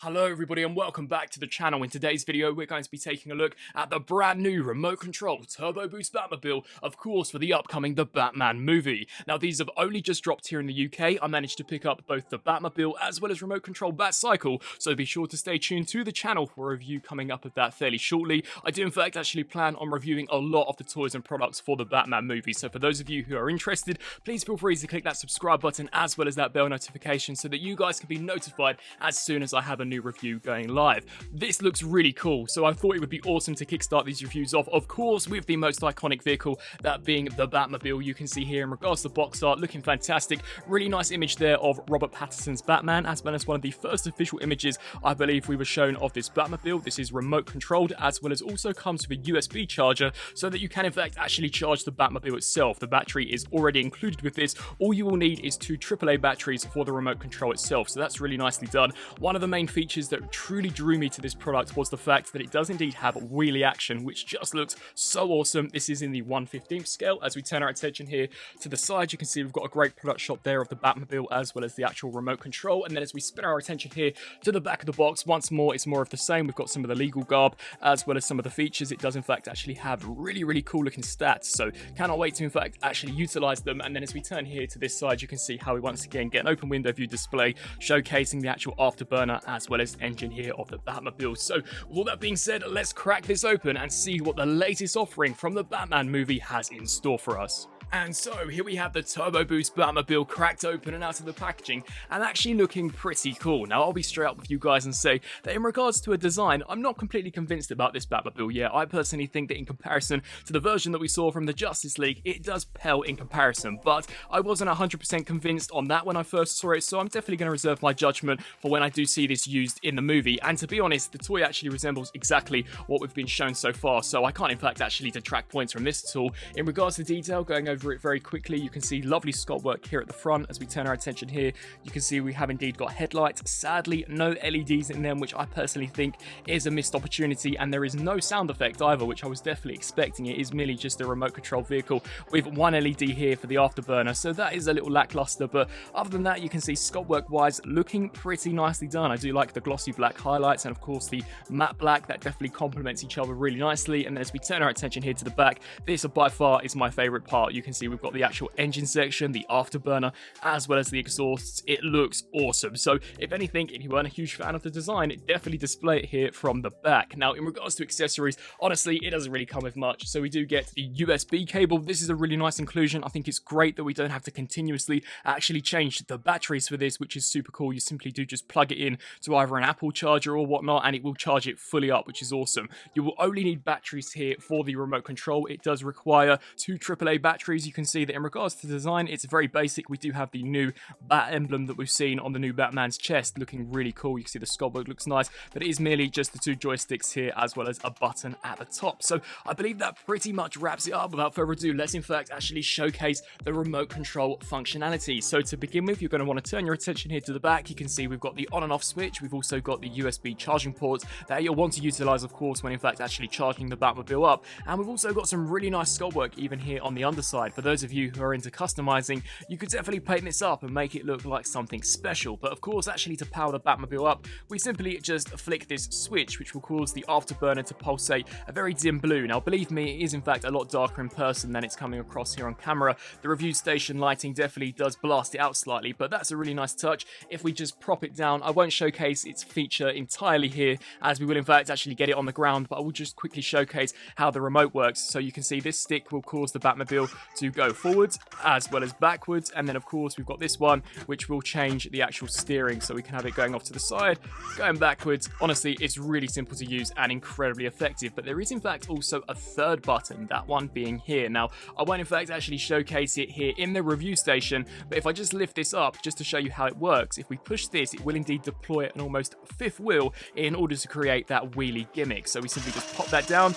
Hello everybody and welcome back to the channel. In today's video we're going to be taking a look at the brand new remote control turbo boost Batmobile, of course for the upcoming The Batman movie. Now these have only just dropped here in the UK. I managed to pick up both the Batmobile as well as remote control Batcycle, so be sure to stay tuned to the channel for a review coming up of that fairly shortly. I do in fact actually plan on reviewing a lot of the toys and products for the Batman movie, so for those of you who are interested, please feel free to click that subscribe button as well as that bell notification so that you guys can be notified as soon as I have a new review going live. This looks really cool, so I thought it would be awesome to kickstart these reviews off, of course, with the most iconic vehicle, that being the Batmobile. You can see here in regards to box art, looking fantastic. Really nice image there of Robert Pattinson's Batman, as well as one of the first official images I believe we were shown of this Batmobile. This is remote controlled, as well as also comes with a USB charger, so that you can in fact actually charge the Batmobile itself. The battery is already included with this. All you will need is two AAA batteries for the remote control itself, so that's really nicely done. One of the main features that truly drew me to this product was the fact that it does indeed have wheelie action, which just looks so awesome. This is in the 1/15th scale. As we turn our attention here to the side, you can see we've got a great product shot there of the Batmobile as well as the actual remote control. And then as we spin our attention here to the back of the box, once more it's more of the same. We've got some of the legal garb as well as some of the features. It does in fact actually have really cool looking stats, so cannot wait to in fact actually utilize them. And then as we turn here to this side, you can see how we once again get an open window view display showcasing the actual afterburner as well as engine here of the Batmobile. So with all that being said, let's crack this open and see what the latest offering from the Batman movie has in store for us. And so here we have the Turbo Boost Batmobile cracked open and out of the packaging, and actually looking pretty cool. Now I'll be straight up with you guys and say that in regards to a design, I'm not completely convinced about this Batmobile yet. I personally think that in comparison to the version that we saw from the Justice League, it does pale in comparison, but I wasn't 100% convinced on that when I first saw it, so I'm definitely going to reserve my judgment for when I do see this used in the movie. And to be honest, the toy actually resembles exactly what we've been shown so far, so I can't in fact actually detract points from this at all. In regards to detail, going over it very quickly, you can see lovely sculpt work here at the front. As we turn our attention here, you can see we have indeed got headlights. Sadly, no LEDs in them, which I personally think is a missed opportunity, and there is no sound effect either, which I was definitely expecting. It is merely just a remote control vehicle with one LED here for the afterburner, so that is a little lackluster, but other than that, you can see sculpt work wise looking pretty nicely done. I do like the glossy black highlights and of course the matte black. That definitely complements each other really nicely. And then as we turn our attention here to the back, this by far is my favorite part. You can see we've got the actual engine section, the afterburner, as well as the exhausts. It looks awesome. So if anything, if you weren't a huge fan of the design, definitely display it here from the back. Now in regards to accessories, honestly it doesn't really come with much. So we do get the USB cable. This is a really nice inclusion. I think it's great that we don't have to continuously actually change the batteries for this, which is super cool. You simply do just plug it in to either an Apple charger or whatnot, and it will charge it fully up, which is awesome. You will only need batteries here for the remote control. It does require two AAA batteries. You can see that in regards to design, it's very basic. We do have the new bat emblem that we've seen on the new Batman's chest, looking really cool. You can see the sculpt work looks nice, but it is merely just the two joysticks here as well as a button at the top. So I believe that pretty much wraps it up. Without further ado, let's in fact actually showcase the remote control functionality. So to begin with, you're going to want to turn your attention here to the back. You can see we've got the on and off switch. We've also got the USB charging ports that you'll want to utilize, of course, when in fact actually charging the Batmobile up. And we've also got some really nice sculpt work even here on the underside. For those of you who are into customizing, you could definitely paint this up and make it look like something special. But of course, actually to power the Batmobile up, we simply just flick this switch, which will cause the afterburner to pulsate a very dim blue. Now believe me, it is in fact a lot darker in person than it's coming across here on camera. The review station lighting definitely does blast it out slightly, but that's a really nice touch. If we just prop it down, I won't showcase its feature entirely here, as we will in fact actually get it on the ground, but I will just quickly showcase how the remote works. So you can see this stick will cause the Batmobile to go forwards as well as backwards, and then of course we've got this one which will change the actual steering, so we can have it going off to the side, going backwards. Honestly, it's really simple to use and incredibly effective. But there is in fact also a third button, that one being here. Now I won't in fact actually showcase it here in the review station, but if I just lift this up just to show you how it works, if we push this, it will indeed deploy an almost fifth wheel in order to create that wheelie gimmick. So we simply just pop that down,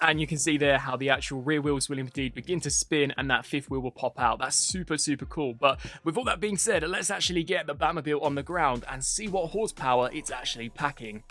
and you can see there how the actual rear wheels will indeed begin to spin and that fifth wheel will pop out. That's super cool. But with all that being said, let's actually get the Batmobile on the ground and see what horsepower it's actually packing.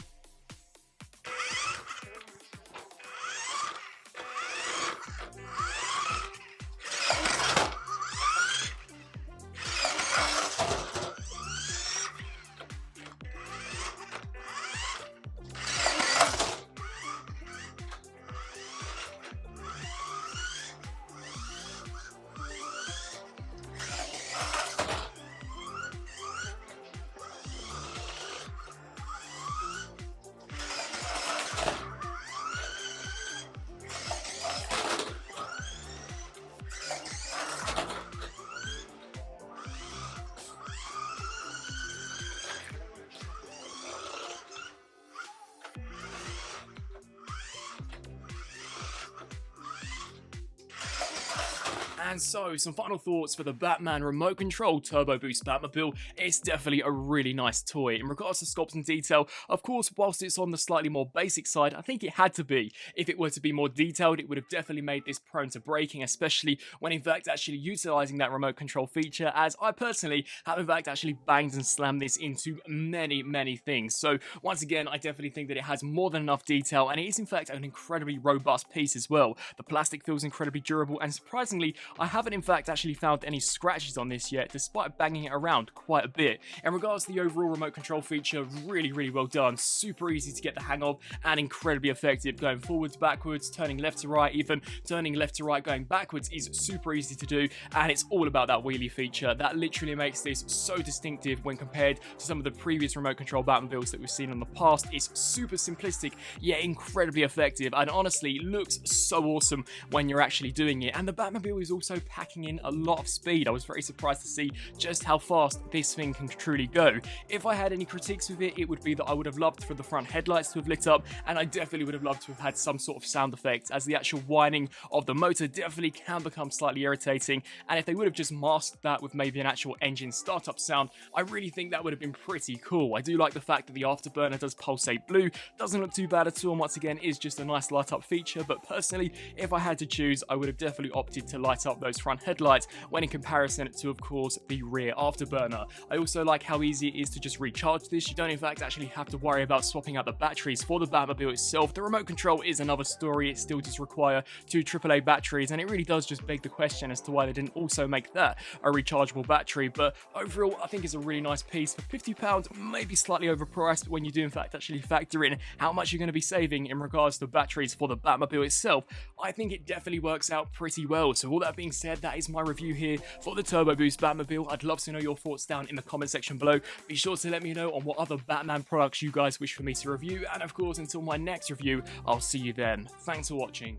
And so, some final thoughts for the Batman remote control Turbo Boost Batmobile. It's definitely a really nice toy. In regards to sculpt and detail, of course, whilst it's on the slightly more basic side, I think it had to be. If it were to be more detailed, it would have definitely made this prone to breaking, especially when in fact actually utilizing that remote control feature, as I personally have in fact actually banged and slammed this into many things. So once again, I definitely think that it has more than enough detail, and it is in fact an incredibly robust piece as well. The plastic feels incredibly durable, and surprisingly, I haven't in fact actually found any scratches on this yet, despite banging it around quite a bit. In regards to the overall remote control feature, really well done, super easy to get the hang of, and incredibly effective. Going forwards, backwards, turning left to right, even turning left to right, going backwards is super easy to do, and it's all about that wheelie feature. That literally makes this so distinctive when compared to some of the previous remote control Batmobiles that we've seen in the past. It's super simplistic, yet incredibly effective, and honestly looks so awesome when you're actually doing it. And the Batmobile is also packing in a lot of speed. I was very surprised to see just how fast this thing can truly go. If I had any critiques with it, it would be that I would have loved for the front headlights to have lit up, and I definitely would have loved to have had some sort of sound effect, as the actual whining of the motor definitely can become slightly irritating, and if they would have just masked that with maybe an actual engine startup sound, I really think that would have been pretty cool. I do like the fact that the afterburner does pulsate blue, doesn't look too bad at all, and once again is just a nice light up feature, but personally, if I had to choose, I would have definitely opted to light up those front headlights when in comparison to, of course, the rear afterburner. I also like how easy it is to just recharge this. You don't in fact actually have to worry about swapping out the batteries for the Batmobile itself. The remote control is another story. It still does require 2 AAA batteries, and it really does just beg the question as to why they didn't also make that a rechargeable battery. But overall, I think it's a really nice piece for £50, maybe slightly overpriced when you do in fact actually factor in how much you're going to be saving in regards to batteries for the Batmobile itself. I think it definitely works out pretty well. So all that being said, that is my review here for the Turbo Boost Batmobile. I'd love to know your thoughts down in the comment section below. Be sure to let me know on what other Batman products you guys wish for me to review, and of course, until my next review, I'll see you then. Thanks for watching.